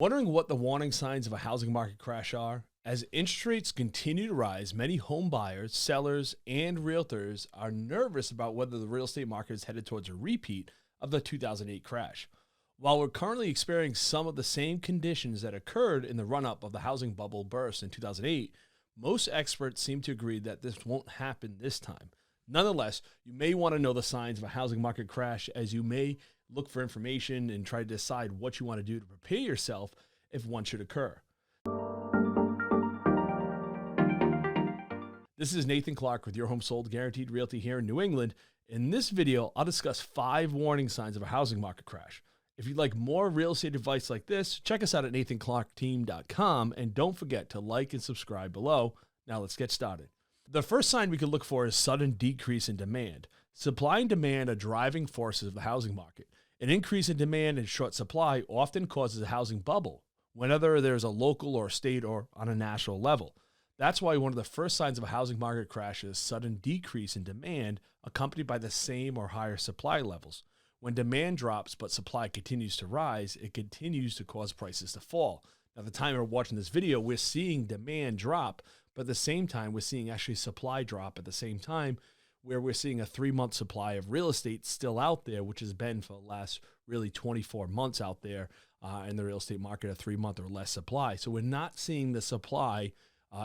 Wondering what the warning signs of a housing market crash are? As interest rates continue to rise, many home buyers, sellers, and realtors are nervous about whether the real estate market is headed towards a repeat of the 2008 crash. While we're currently experiencing some of the same conditions that occurred in the run-up of the housing bubble burst in 2008, most experts seem to agree that this won't happen this time. Nonetheless, you may want to know the signs of a housing market crash, as you may look for information and try to decide what you want to do to prepare yourself if one should occur. This is Nathan Clark with Your Home Sold Guaranteed Realty here in New England. In this video, I'll discuss 5 warning signs of a housing market crash. If you'd like more real estate advice like this, check us out at nathanclarkteam.com, and don't forget to like and subscribe below. Now let's get started. The first sign we could look for is sudden decrease in demand. Supply and demand are driving forces of the housing market. An increase in demand and short supply often causes a housing bubble, whether there's a local or state or on a national level. That's why one of the first signs of a housing market crash is sudden decrease in demand accompanied by the same or higher supply levels. When demand drops but supply continues to rise, it continues to cause prices to fall. Now, at the time we're watching this video, we're seeing demand drop, but at the same time, we're seeing actually supply drop at the same time, where we're seeing a 3-month supply of real estate still out there, which has been for the last really 24 months out there in the real estate market, a 3-month or less supply. So we're not seeing the supply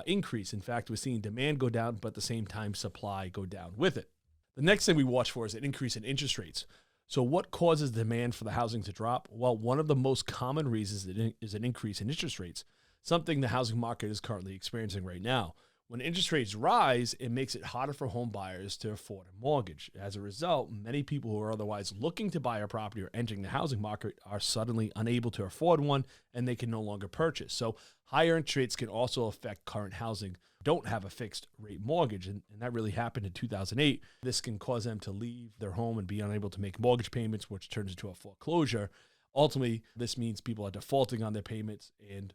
increase. In fact, we're seeing demand go down, but at the same time, supply go down with it. The next thing we watch for is an increase in interest rates. So what causes demand for the housing to drop? Well, one of the most common reasons is an increase in interest rates, something the housing market is currently experiencing right now. When interest rates rise, it makes it harder for home buyers to afford a mortgage. As a result, many people who are otherwise looking to buy a property or entering the housing market are suddenly unable to afford one, and they can no longer purchase. So higher interest rates can also affect current housing don't have a fixed rate mortgage, and that really happened in 2008. This can cause them to leave their home and be unable to make mortgage payments, which turns into a foreclosure. Ultimately, this means people are defaulting on their payments and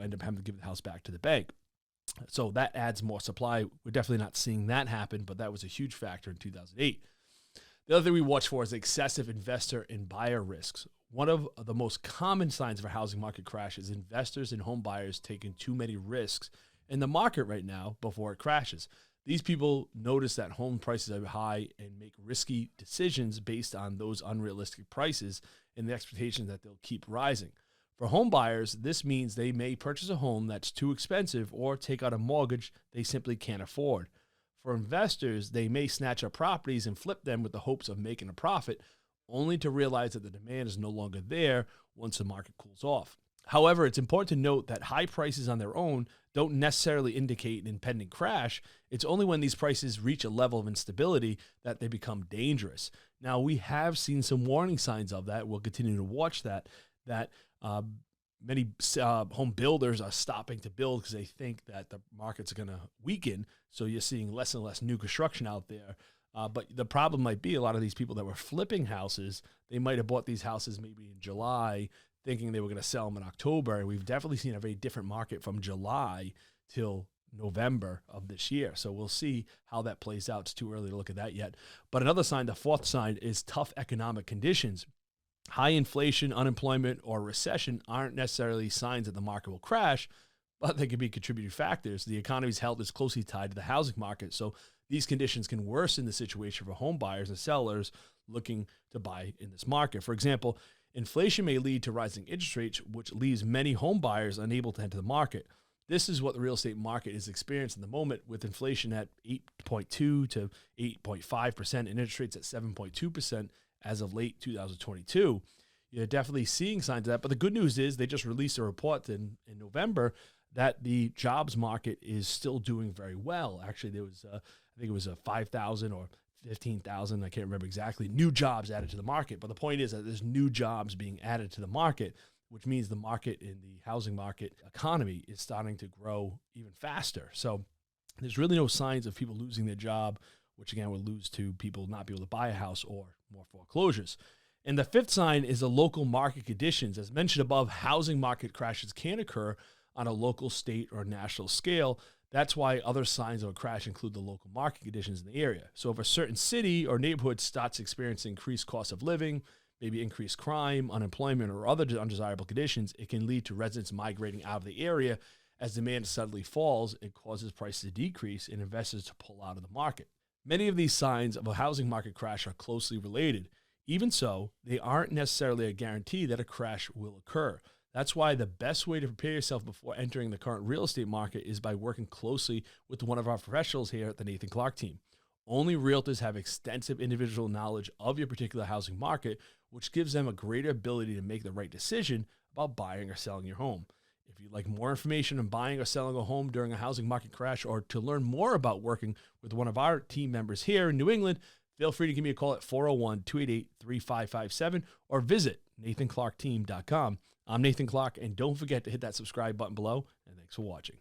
end up having to give the house back to the bank. So that adds more supply. We're definitely not seeing that happen, but that was a huge factor in 2008. The other thing we watch for is excessive investor and buyer risks. One of the most common signs of a housing market crash is investors and home buyers taking too many risks in the market right now before it crashes. These people notice that home prices are high and make risky decisions based on those unrealistic prices and the expectation that they'll keep rising. For home buyers, this means they may purchase a home that's too expensive or take out a mortgage they simply can't afford. For investors, they may snatch up properties and flip them with the hopes of making a profit, only to realize that the demand is no longer there once the market cools off. However, it's important to note that high prices on their own don't necessarily indicate an impending crash. It's only when these prices reach a level of instability that they become dangerous. Now, we have seen some warning signs of that. We'll continue to watch that many home builders are stopping to build because they think that the market's going to weaken. So you're seeing less and less new construction out there. But the problem might be a lot of these people that were flipping houses, they might have bought these houses maybe in July, thinking they were going to sell them in October. And we've definitely seen a very different market from July till November of this year. So we'll see how that plays out. It's too early to look at that yet. But another sign, the fourth sign, is tough economic conditions. High inflation, unemployment, or recession aren't necessarily signs that the market will crash, but they can be contributing factors. The economy's health is closely tied to the housing market, so these conditions can worsen the situation for home buyers and sellers looking to buy in this market. For example, inflation may lead to rising interest rates, which leaves many home buyers unable to enter the market. This is what the real estate market is experiencing at the moment, with inflation at 8.2 to 8.5% and interest rates at 7.2%. As of late 2022, you're definitely seeing signs of that. But the good news is they just released a report in November that the jobs market is still doing very well. Actually, there was, I think it was 5,000 or 15,000, I can't remember exactly, new jobs added to the market. But the point is that there's new jobs being added to the market, which means the market in the housing market economy is starting to grow even faster. So there's really no signs of people losing their job, which again would lose to people not be able to buy a house or more foreclosures. And the fifth sign is the local market conditions. As mentioned above, housing market crashes can occur on a local, state, or national scale. That's why other signs of a crash include the local market conditions in the area. So if a certain city or neighborhood starts experiencing increased cost of living, maybe increased crime, unemployment, or other undesirable conditions, it can lead to residents migrating out of the area. As demand suddenly falls, it causes prices to decrease and investors to pull out of the market. Many of these signs of a housing market crash are closely related. Even so, they aren't necessarily a guarantee that a crash will occur. That's why the best way to prepare yourself before entering the current real estate market is by working closely with one of our professionals here at the Nathan Clark team. Only realtors have extensive individual knowledge of your particular housing market, which gives them a greater ability to make the right decision about buying or selling your home. If you'd like more information on buying or selling a home during a housing market crash, or to learn more about working with one of our team members here in New England, feel free to give me a call at 401-288-3557 or visit nathanclarkteam.com. I'm Nathan Clark, and don't forget to hit that subscribe button below, and thanks for watching.